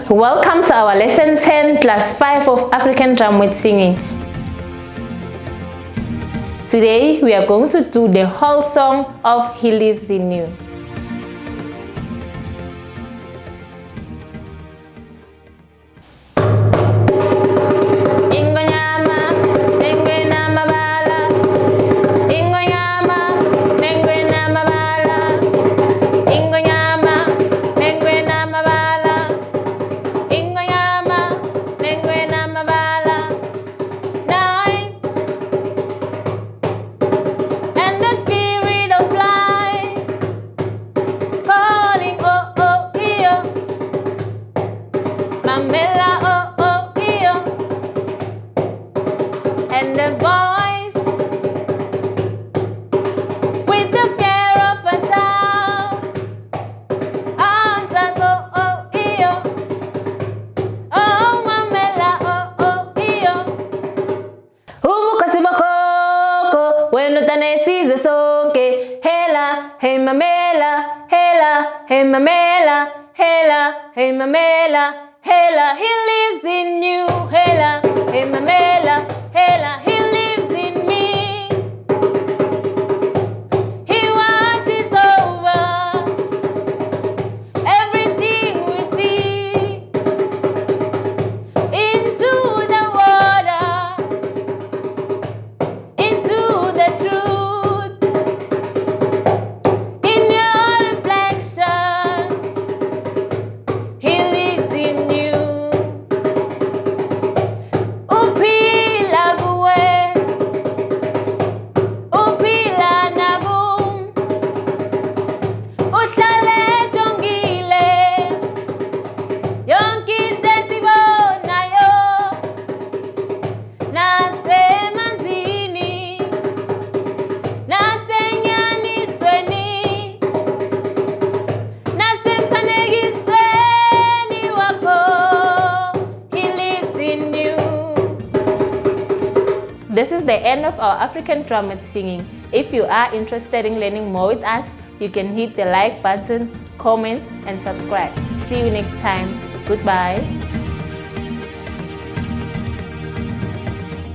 Welcome to our lesson 10 class 5 of African drum with singing. Today we are going to do the whole song of He Lives in You. And the voice with the fear of a child. Oh mamela, oh iyo. Ubuko sibokoko, wenu tanesize sonke. Hela, hey mamela, hela, hey mamela, hela, hey mamela, hela. He lives in you, hela, hey mamela. Hela, He lives in me. He watches over everything we see. Into the water, into the truth. In your reflection, He lives in you. This is the end of our African drum with singing. If you are interested in learning more with us, you can hit the like button, comment, and subscribe. See you next time. Goodbye.